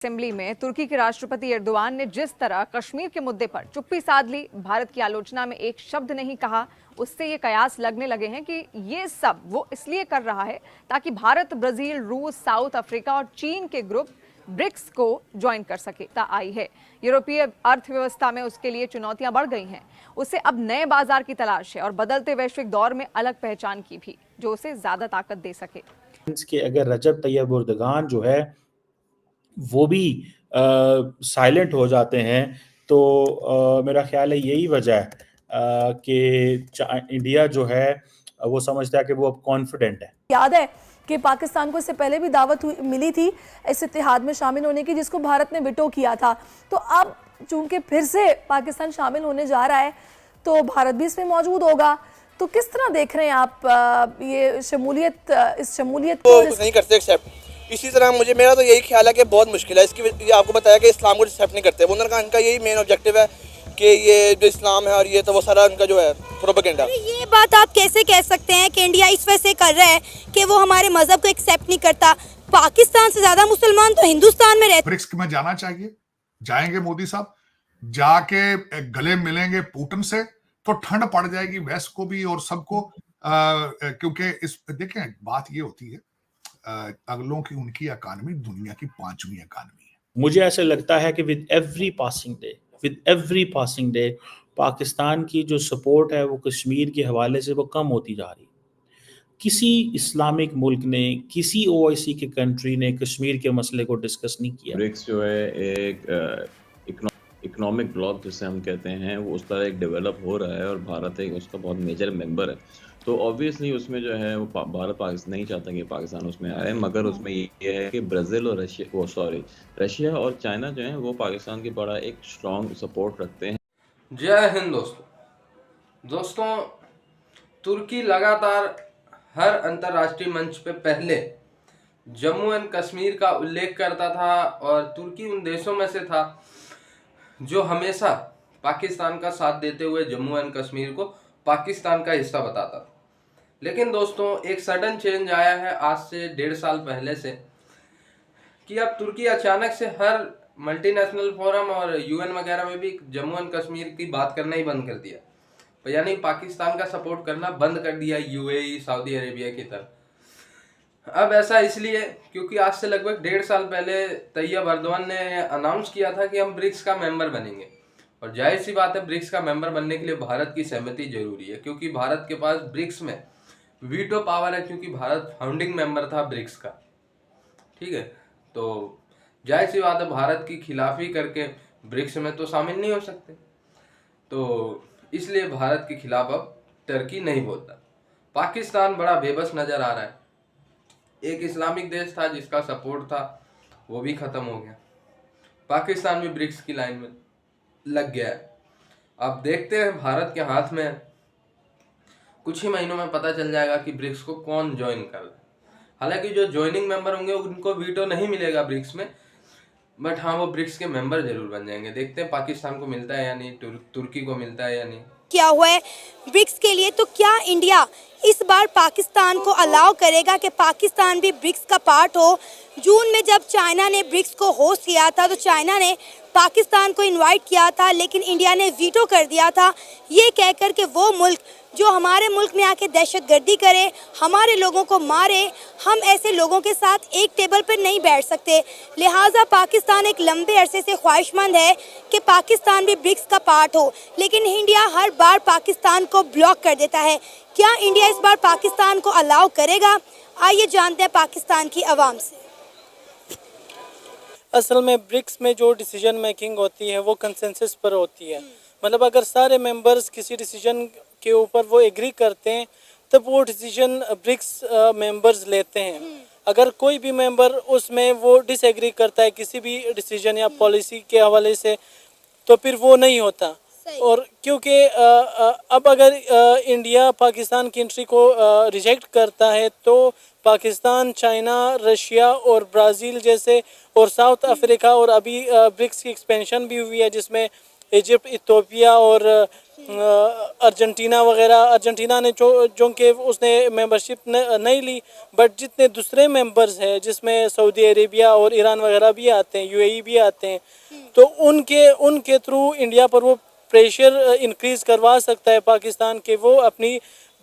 Assembly में तुर्की के राष्ट्रपति एर्दोआन ने जिस तरह कश्मीर के मुद्दे पर चुप्पी साध ली, भारत की आलोचना में एक शब्द नहीं कहा, उससे ये कयास लगने लगे हैं कि ये सब वो इसलिए कर रहा है ताकि भारत, ब्राजील, रूस, साउथ अफ्रीका और चीन के ग्रुप ब्रिक्स को ज्वाइन कर सके। आई है यूरोपीय अर्थव्यवस्था में उसके लिए चुनौतियां बढ़ गई हैं। उसे अब नए बाजार की तलाश है और बदलते वैश्विक दौर में अलग पहचान की भी, जो उसे ज्यादा ताकत दे सके। कि अगर रजब तैयब एर्दोगान जो है वो भी साइलेंट हो जाते हैं तो मेरा ख्याल है यही वजह है कि इंडिया जो है वो समझता है कि वो अब कॉन्फिडेंट है। याद है कि पाकिस्तान को इससे पहले भी दावत मिली थी इस इत्तेहाद में शामिल होने की, जिसको भारत ने विटो किया था। तो अब चूंकि फिर से पाकिस्तान शामिल होने जा रहा है तो भारत भी इसमें मौजूद होगा। तो किस तरह देख रहे हैं आप ये शमूलियत, इस शमूलियत को नहीं करते एक्सेप्ट। इसी तरह मेरा तो यही ख्याल है कि बहुत मुश्किल है इसकी। ये आपको बताया कि इस्लाम को एक्सेप्ट नहीं करते। उन्होंने कहा इनका यही मेन ऑब्जेक्टिव है कि ये जो इस्लाम है और ये तो वो सारा उनका जो है प्रोपेगेंडा। ये बात आप कैसे कह सकते हैं कि इंडिया इस वजह से कर रहा है कि वो हमारे मजहब को एक्सेप्ट नहीं करता? पाकिस्तान से ज्यादा मुसलमान तो हिंदुस्तान में रहते। ब्रिक्स में जाना चाहिए, जाएंगे मोदी साहब, जाके गले मिलेंगे पुतिन से तो ठंड पड़ जाएगी वेस्ट को भी और सबको। क्योंकि इस देखें बात ये होती है अगलों की उनकी इकानमी दुनिया की 5वीं इकानमी है। मुझे ऐसा लगता है कि with every passing day Pakistan की जो सपोर्ट है वो कश्मीर के हवाले से वो कम होती जा रही है। किसी इस्लामिक मुल्क ने, किसी ओआईसी के कंट्री ने कश्मीर के मसले को डिस्कस नहीं किया। ब्रिक्स जो है एक इकोनॉमिक ब्लॉक जिसे हम कहते हैं वो उस तरह एक डेवलप हो रहा है और भारत एक उसका बहुत मेजर मेंबर है। तो ऑब्वियसली उसमें जो है वो भारत पाकिस्तान नहीं चाहता कि पाकिस्तान उसमें आए, मगर उसमें ये है कि ब्राज़ील और रशिया और चाइना जो है वो पाकिस्तान की बड़ा एक स्ट्रॉन्ग सपोर्ट रखते हैं। जय हिंद दोस्तों, तुर्की लगातार हर अंतर्राष्ट्रीय मंच पे पहले जम्मू एंड कश्मीर का उल्लेख करता था और तुर्की उन देशों में से था जो हमेशा पाकिस्तान का साथ देते हुए जम्मू एंड कश्मीर को पाकिस्तान का हिस्सा बताता था। लेकिन दोस्तों एक सडन चेंज आया है आज से 1.5 साल पहले से कि अब तुर्की अचानक से हर मल्टीनेशनल फोरम और यूएन वगैरह में भी जम्मू एंड कश्मीर की बात करना ही बंद कर दिया, यानी पाकिस्तान का सपोर्ट करना बंद कर दिया यूएई, सऊदी अरेबिया की तरह। अब ऐसा इसलिए क्योंकि आज से लगभग 1.5 साल पहले तैयब एर्दोगान ने अनाउंस किया था कि हम ब्रिक्स का मेंबर बनेंगे। और जाहिर सी बात है ब्रिक्स का मेंबर बनने के लिए भारत की सहमति जरूरी है, क्योंकि भारत के पास ब्रिक्स में वीटो पावर है, क्योंकि भारत फाउंडिंग मेंबर था ब्रिक्स का। ठीक है, तो जाहिर सी बात है भारत की खिलाफी करके ब्रिक्स में तो शामिल नहीं हो सकते। तो इसलिए भारत के खिलाफ अब टर्की नहीं बोलता। पाकिस्तान बड़ा बेबस नजर आ रहा है। एक इस्लामिक देश था जिसका सपोर्ट था, वो भी खत्म हो गया। पाकिस्तान भी ब्रिक्स की लाइन में लग गया है। अब देखते हैं भारत के हाथ में कुछ ही महीनों में पता चल जाएगा कि ब्रिक्स को कौन ज्वाइन कर रहा है। हालांकि जो ज्वाइनिंग मेंबर होंगे उनको वीटो नहीं मिलेगा ब्रिक्स में, बट हाँ वो ब्रिक्स के मेंबर जरूर बन जाएंगे। देखते हैं पाकिस्तान को मिलता है या नहीं, तुर्की को मिलता है या नहीं। क्या हुआ है ब्रिक्स के लिए? तो क्या इंडिया इस बार पाकिस्तान को अलाउ करेगा कि पाकिस्तान भी ब्रिक्स का पार्ट हो? जून में जब चाइना ने ब्रिक्स को होस्ट किया था तो चाइना ने पाकिस्तान को इनवाइट किया था, लेकिन इंडिया ने वीटो कर दिया था, ये कहकर के वो मुल्क जो हमारे मुल्क में आके दहशतगर्दी करे, हमारे लोगों को मारे, हम ऐसे लोगों के साथ एक टेबल पर नहीं बैठ सकते। लिहाजा पाकिस्तान एक लंबे अरसे से ख्वाहिशमंद है कि पाकिस्तान भी ब्रिक्स का पार्ट हो, लेकिन इंडिया हर बार पाकिस्तान को ब्लॉक कर देता है। क्या इंडिया इस बार पाकिस्तान को अलाउ करेगा? आइए जानते हैं पाकिस्तान की आवाम से। असल में ब्रिक्स में जो डिसीजन मेकिंग होती है वो कंसेंसस पर होती है। मतलब अगर सारे मेंबर्स किसी डिसीजन के ऊपर वो एग्री करते हैं तब वो डिसीजन ब्रिक्स मेंबर्स लेते हैं। अगर कोई भी मेंबर उसमें वो डिसएग्री करता है किसी भी डिसीजन या पॉलिसी के हवाले से तो फिर वो नहीं होता। और क्योंकि अब अगर इंडिया पाकिस्तान की एंट्री को रिजेक्ट करता है तो पाकिस्तान, चाइना, रशिया और ब्राज़ील जैसे और साउथ अफ्रीका और अभी ब्रिक्स की एक्सपेंशन भी हुई है जिसमें इजिप्ट, इथियोपिया और अर्जेंटीना वगैरह, अर्जेंटीना ने जो कि उसने मेंबरशिप नहीं ली, बट जितने दूसरे मेंबर्स हैं जिसमें सऊदी अरेबिया और ईरान वगैरह भी आते हैं, यूएई भी आते हैं, तो उनके थ्रू इंडिया पर वो प्रेशर इंक्रीज़ करवा सकता है पाकिस्तान के वो अपनी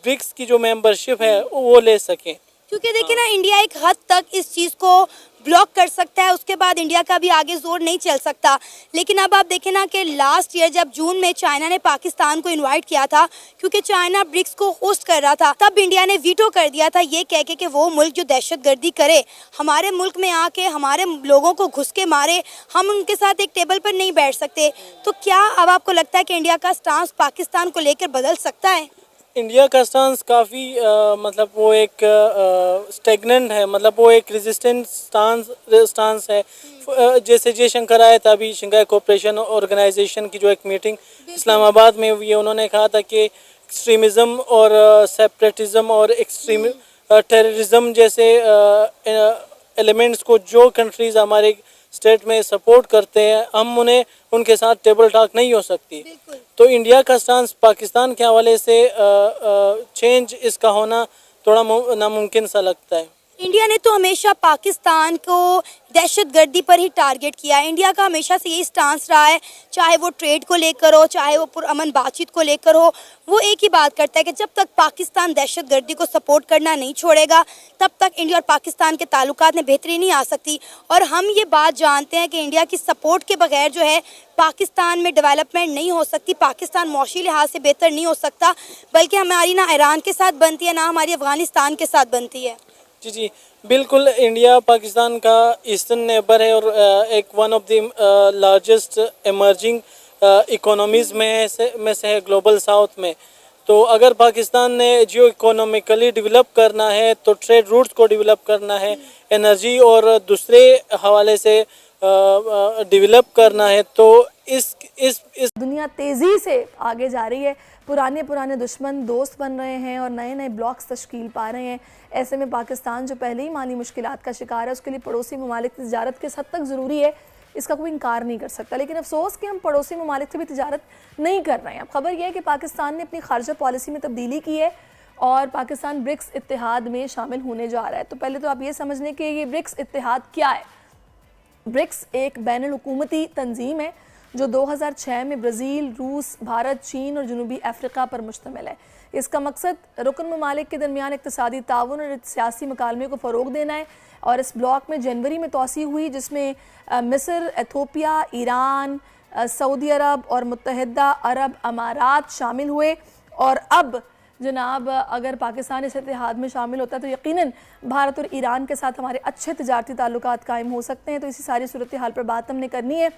ब्रिक्स की जो मेंबरशिप है वो ले सकें। क्योंकि देखिए ना, इंडिया एक हद तक इस चीज़ को ब्लॉक कर सकता है, उसके बाद इंडिया का भी आगे जोर नहीं चल सकता। लेकिन अब आप देखें ना कि लास्ट ईयर जब जून में चाइना ने पाकिस्तान को इनवाइट किया था, क्योंकि चाइना ब्रिक्स को होस्ट कर रहा था, तब इंडिया ने वीटो कर दिया था ये कह के कि वो मुल्क जो दहशतगर्दी करे, हमारे मुल्क में आके हमारे लोगों को घुस के मारे, हम उनके साथ एक टेबल पर नहीं बैठ सकते। तो क्या अब आपको लगता है कि इंडिया का स्टांस पाकिस्तान को लेकर बदल सकता है? इंडिया का स्टांस काफ़ी मतलब वो एक स्टेगनेंट है, मतलब वो एक रेजिस्टेंट स्टांस है। जैसे जयशंकर आए था अभी शंघाई कोऑपरेशन ऑर्गेनाइजेशन की जो एक मीटिंग इस्लामाबाद में हुई है, उन्होंने कहा था कि एक्सट्रीमिज़म और सेपरेटिज़म और एक्सट्रीम टेररिज्म जैसे एलिमेंट्स को जो कंट्रीज़ हमारे स्टेट में सपोर्ट करते हैं, हम उनके साथ टेबल टॉक नहीं हो सकती। तो इंडिया का स्टांस पाकिस्तान के हवाले से चेंज इसका होना थोड़ा नामुमकिन सा लगता है। इंडिया ने तो हमेशा पाकिस्तान को दहशतगर्दी पर ही टारगेट किया है। इंडिया का हमेशा से यही स्टांस रहा है, चाहे वो ट्रेड को लेकर हो, चाहे वो पुरअमन बातचीत को लेकर हो। वो एक ही बात करता है कि जब तक पाकिस्तान दहशतगर्दी को सपोर्ट करना नहीं छोड़ेगा, तब तक इंडिया और पाकिस्तान के ताल्लुकात में बेहतरी नहीं आ सकती। और हम ये बात जानते हैं कि इंडिया की सपोर्ट के बगैर जो है पाकिस्तान में डेवलपमेंट नहीं हो सकती, पाकिस्तान मौशी लिहाज से बेहतर नहीं हो सकता, बल्कि हमारी ना ईरान के साथ बनती है, ना हमारी अफगानिस्तान के साथ बनती है। जी बिल्कुल, इंडिया पाकिस्तान का ईस्टर्न नेबर है और एक one of the largest emerging economies में से है ग्लोबल साउथ में। तो अगर पाकिस्तान ने जियो इकोनॉमिकली डेवलप करना है तो ट्रेड रूट्स को डेवलप करना है, एनर्जी और दूसरे हवाले से डेवलप करना है, तो इस दुनिया तेज़ी से आगे जा रही है, पुराने दुश्मन दोस्त बन रहे हैं और नए नए ब्लॉक्स तश्कील पा रहे हैं। ऐसे में पाकिस्तान जो पहले ही माली मुश्किलात का शिकार है, उसके लिए पड़ोसी ममालिक की तिजारत किस हद तक ज़रूरी है, इसका कोई इनकार नहीं कर सकता। लेकिन अफसोस कि हम पड़ोसी ममालिक से भी तिजारत नहीं कर रहे हैं। अब खबर यह है कि पाकिस्तान ने अपनी खारजा पॉलिसी में तब्दीली की है और पाकिस्तान ब्रिक्स इत्तेहाद में शामिल होने जा रहा है। तो पहले तो आप ये समझ लें कि ये ब्रिक्स इत्तेहाद क्या है। ब्रिक्स एक बैनुल हुकूमती तंजीम है जो 2006 में ब्राज़ील, रूस, भारत, चीन और जनूबी अफ्रीका पर मुश्तमिल है। इसका मकसद रुकन ममालिक के दरमियान इक़्तिसादी ताउन और सियासी मकालमे को फ़रोग़ देना है। और इस ब्लॉक में जनवरी में तोसी हुई, जिसमें मिस्र, एथियोपिया, ईरान, सऊदी अरब और मुत्तहिदा अरब अमारात शामिल हुए। और अब जनाब अगर पाकिस्तान इस इत्तेहाद में शामिल होता है तो यकीनन भारत और ईरान के साथ हमारे अच्छे तिजारती ताल्लुकात कायम हो सकते हैं। तो इसी सारी सूरत हाल पर बात हमने करनी है।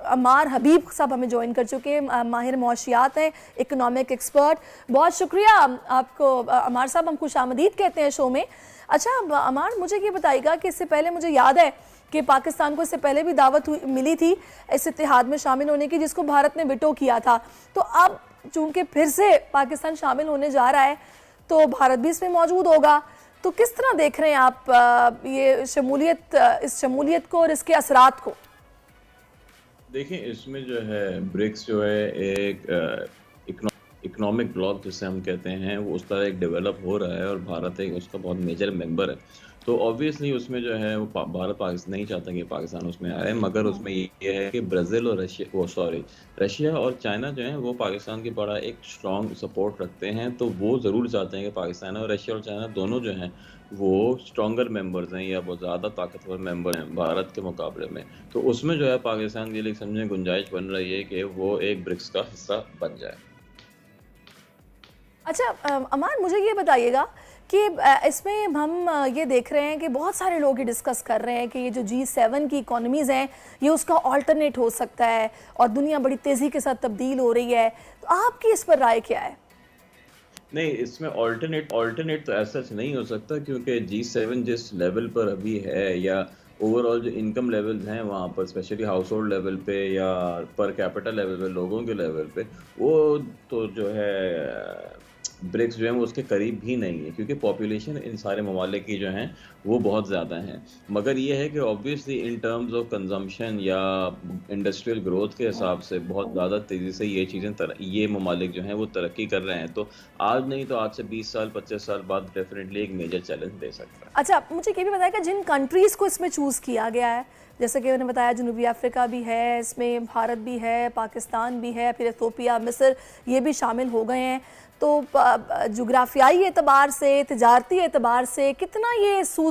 अमार हबीब साहब हमें ज्वाइन कर चुके हैं, माहिर मौशियात हैं, इकोनॉमिक एक्सपर्ट। बहुत शुक्रिया आपको अमार साहब, हम खुश आमदीद कहते हैं शो में। अच्छा अमार, मुझे ये बताइएगा कि इससे पहले मुझे याद है कि पाकिस्तान को इससे पहले भी दावत मिली थी इस इत्तेहाद में शामिल होने की, जिसको भारत ने विटो किया था। तो अब चूँकि फिर से पाकिस्तान शामिल होने जा रहा है तो भारत भी इसमें मौजूद होगा। तो किस तरह देख रहे हैं आप ये इस शमूलियत को और इसके असरात को? देखिए, इसमें जो है ब्रिक्स जो है एक इकोनॉमिक ब्लॉक जिसे हम कहते हैं, वो उस तरह एक डेवलप हो रहा है और भारत एक उसका बहुत मेजर मेंबर है। तो ऑब्वियसली उसमें जो है वो भारत पाकिस्तान नहीं चाहता कि पाकिस्तान उसमें आए, मगर उसमें ये है कि ब्राज़ील और रशिया और चाइना जो है वो पाकिस्तान की बड़ा एक स्ट्रॉन्ग सपोर्ट रखते हैं। तो वो ज़रूर चाहते हैं कि पाकिस्तान और रशिया और चाइना दोनों जो हैं वो स्ट्रॉन्गर मेंबर्स हैं या बहुत ज़्यादा ताकतवर मेंबर हैं भारत के मुकाबले में। तो उसमें जो है पाकिस्तान के लिए समझने गुंजाइश बन रही है कि वो एक ब्रिक्स का हिस्सा बन जाए। अच्छा अमान, मुझे ये बताइएगा कि इसमें हम ये देख रहे हैं कि बहुत सारे लोग ये डिस्कस कर रहे हैं कि ये जो G7 की इकोनॉमीज़ हैं ये उसका ऑल्टरनेट हो सकता है और दुनिया बड़ी तेज़ी के साथ तब्दील हो रही है। तो आपकी इस पर राय क्या है? नहीं, इसमें ऑल्टरनेट तो ऐसा नहीं हो सकता, क्योंकि G7 जिस लेवल पर अभी है या ओवरऑल जो इनकम लेवल्स हैं वहाँ पर, स्पेशली हाउस होल्ड लेवल पे या पर कैपिटल लेवल पे, लोगों के लेवल पे, वो तो जो है ब्रिक्स जो है वो उसके करीब भी नहीं है, क्योंकि पॉपुलेशन इन सारे ममालिक की जो हैं वो बहुत ज़्यादा है। मगर ये है कि obviously in terms of consumption या इंडस्ट्रियल ग्रोथ के हिसाब से बहुत ज़्यादा तेज़ी से ये चीज़ें ये ममालिक जो हैं वो तरक्की कर रहे हैं। तो आज नहीं तो आज से 20 साल 25 साल बाद डेफिनेटली एक मेजर चैलेंज दे सकता है। अच्छा, मुझे ये भी बताया कि जिन कंट्रीज़ को इसमें चूज़ किया गया है, जैसे कि मैंने बताया जनूबी अफ्रीका भी है इसमें, भारत भी है, पाकिस्तान भी है, फिर इथियोपिया, मिस्र, ये भी शामिल हो गए हैं। तो जोग्राफियाई एतबार से, तिजारती एतबार से कितना ये सूद